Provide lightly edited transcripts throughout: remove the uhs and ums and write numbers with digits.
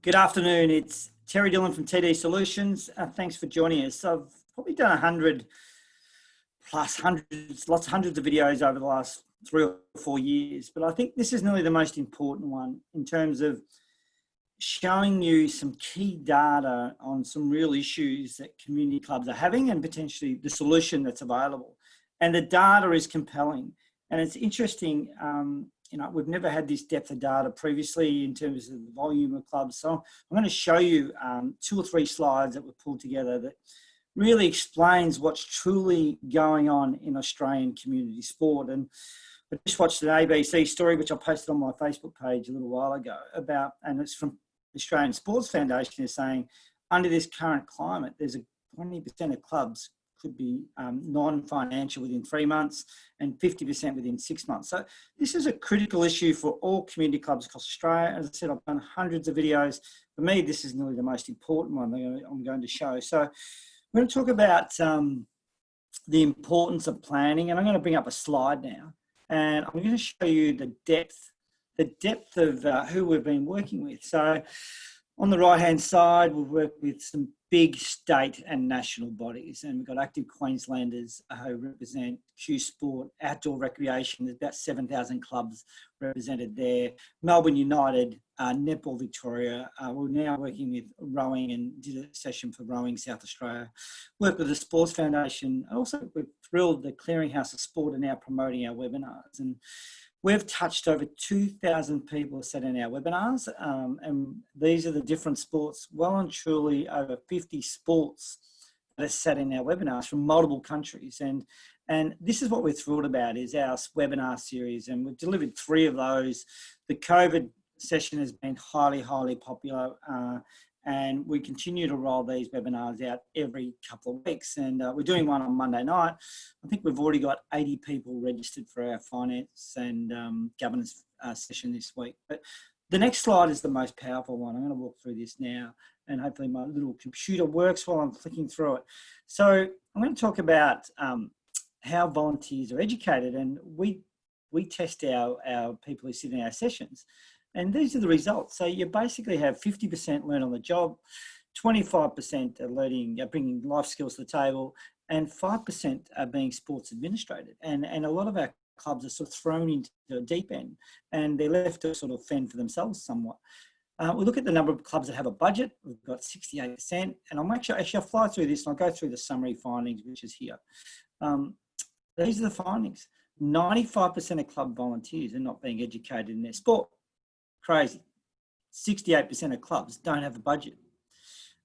Good afternoon. It's Terry Dillon from TD Solutions. Thanks for joining us. I've probably done 100 plus hundreds of videos over the last 3 or 4 years, but I think this is nearly the most important one in terms of showing you some key data on some real issues that community clubs are having and potentially the solution that's available. And the data is compelling. And it's interesting, we've never had this depth of data previously in terms of the volume of clubs. So I'm going to show you 2 or 3 slides that were pulled together that really explains what's truly going on in Australian community sport. And I just watched an ABC story, which I posted on my Facebook page a little while ago and it's from the Australian Sports Foundation, is saying under this current climate, there's a 20% of clubs could be non-financial within 3 months and 50% within 6 months. So this is a critical issue for all community clubs across Australia. As I said, I've done hundreds of videos. For me, this is nearly the most important one I'm going to show. So I'm going to talk about the importance of planning, and I'm going to bring up a slide now. And I'm going to show you the depth of who we've been working with. So on the right-hand side, we've worked with some big state and national bodies, and we've got Active Queenslanders who represent Q Sport, Outdoor Recreation. There's about 7,000 clubs represented there. Melbourne United, Netball Victoria. We're now working with rowing and did a session for Rowing South Australia. Worked with the Sports Foundation. Also, we're thrilled the Clearinghouse of Sport are now promoting our webinars. And we've touched over 2,000 people sat in our webinars, and these are the different sports, well and truly over 50 sports that are sat in our webinars from multiple countries. And this is what we're thrilled about, is our webinar series, and we've delivered 3 of those. The COVID session has been highly, highly popular, and we continue to roll these webinars out every couple of weeks. And we're doing one on Monday night. I think we've already got 80 people registered for our finance and governance session this week. But the next slide is the most powerful one. I'm going to walk through this now, and hopefully my little computer works while I'm flicking through it. So I'm going to talk about how volunteers are educated, and we test our people who sit in our sessions. And these are the results. So you basically have 50% learn on the job, 25% are bringing life skills to the table, and 5% are being sports administrated. And a lot of our clubs are sort of thrown into the deep end, and they're left to sort of fend for themselves somewhat. We look at the number of clubs that have a budget. We've got 68%, and I'll fly through this and I'll go through the summary findings, which is here. These are the findings. 95% of club volunteers are not being educated in their sport. Crazy. 68% of clubs don't have a budget.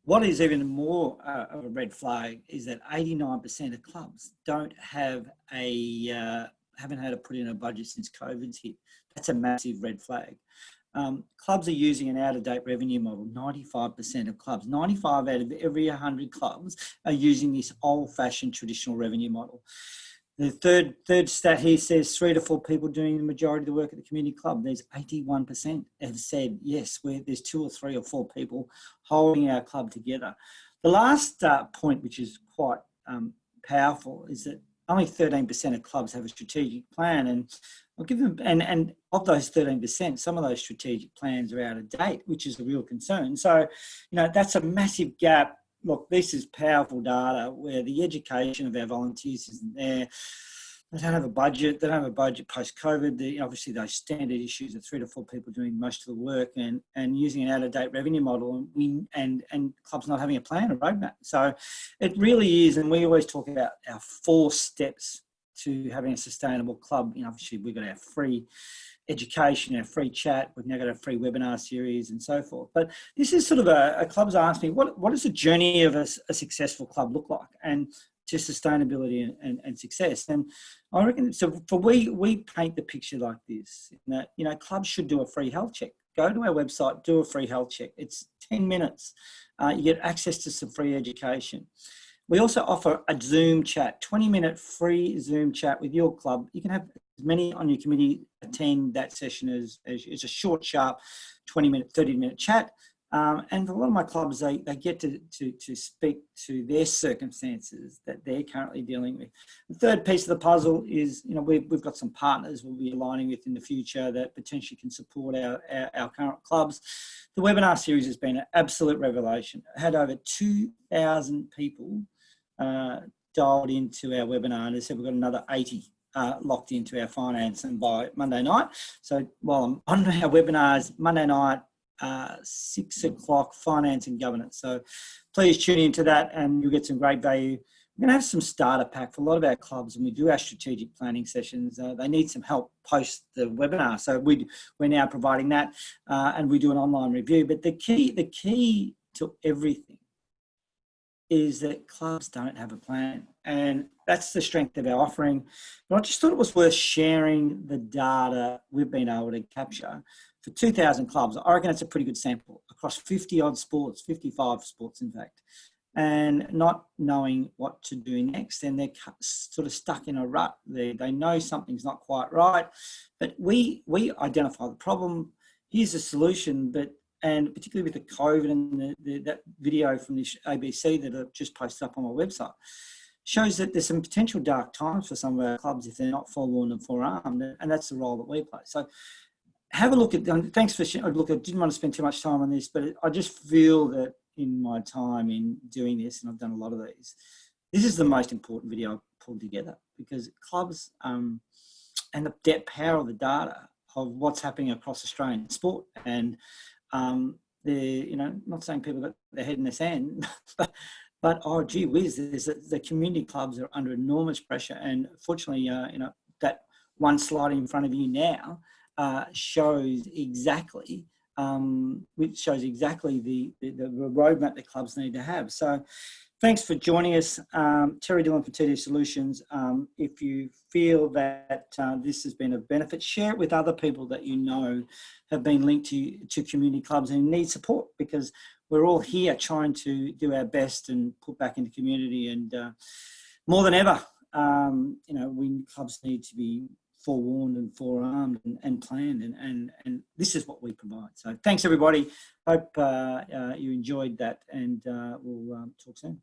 What is even more of a red flag is that 89% of clubs haven't had to put in a budget since COVID's hit. That's a massive red flag. Clubs are using an out-of-date revenue model. 95% of clubs, 95 out of every 100 clubs are using this old-fashioned traditional revenue model. The third stat here says 3 to 4 people doing the majority of the work at the community club. There's 81% have said, yes, there's 2 or 3 or 4 people holding our club together. The last point, which is quite powerful, is that only 13% of clubs have a strategic plan. And I'll give them, and of those 13%, some of those strategic plans are out of date, which is a real concern. So, that's a massive gap. Look, this is powerful data where the education of our volunteers isn't there. They don't have a budget. They don't have a budget post-COVID. Obviously, those standard issues of 3 to 4 people doing most of the work and using an out-of-date revenue model and clubs not having a plan, a roadmap. So it really is, and we always talk about our 4 steps to having a sustainable club. Obviously, we've got our free education, our free chat. We've now got a free webinar series and so forth. But this is sort of a clubs ask me, what does the journey of a successful club look like? And to sustainability and success. And I reckon, so we paint the picture like this, that, clubs should do a free health check. Go to our website, do a free health check. It's 10 minutes. You get access to some free education. We also offer a Zoom chat, 20-minute free Zoom chat with your club. You can have as many on your committee attend that session as a short, sharp 20-minute, 30-minute chat. And for a lot of my clubs, they get to speak to their circumstances that they're currently dealing with. The third piece of the puzzle is, we've got some partners we'll be aligning with in the future that potentially can support our current clubs. The webinar series has been an absolute revelation. I had over 2,000 people dialed into our webinar, and as I said, we've got another 80 locked into our finance and by Monday night. So while I'm on our webinars, Monday night, 6 o'clock, finance and governance. So please tune into that and you'll get some great value. We're going to have some starter pack for a lot of our clubs when we do our strategic planning sessions. They need some help post the webinar. So we're now providing that and we do an online review. But the key to everything is that clubs don't have a plan, and that's the strength of our offering. But I just thought it was worth sharing the data we've been able to capture for 2,000 clubs. I reckon it's a pretty good sample across 50 odd sports, 55 sports in fact, and not knowing what to do next. And they're sort of stuck in a rut. They know something's not quite right, but we identify the problem. Here's the solution, and particularly with the COVID and that video from the ABC that I've just posted up on my website, shows that there's some potential dark times for some of our clubs if they're not forewarned and forearmed, and that's the role that we play. So have a look at, thanks for sharing. Look, I didn't want to spend too much time on this, but I just feel that in my time in doing this, and I've done a lot of these, this is the most important video I've pulled together, because clubs and the depth power of the data of what's happening across Australian sport, and not saying people got their head in the sand, but oh gee whiz, the community clubs are under enormous pressure, and fortunately, that one slide in front of you now shows exactly the roadmap that clubs need to have. So thanks for joining us. Terry Dillon from TD Solutions. If you feel that this has been of benefit, share it with other people that you know have been linked to community clubs and need support, because we're all here trying to do our best and put back into community. And more than ever, clubs need to be forewarned and forearmed and planned, and this is what we provide. So thanks everybody. Hope you enjoyed that, and we'll talk soon.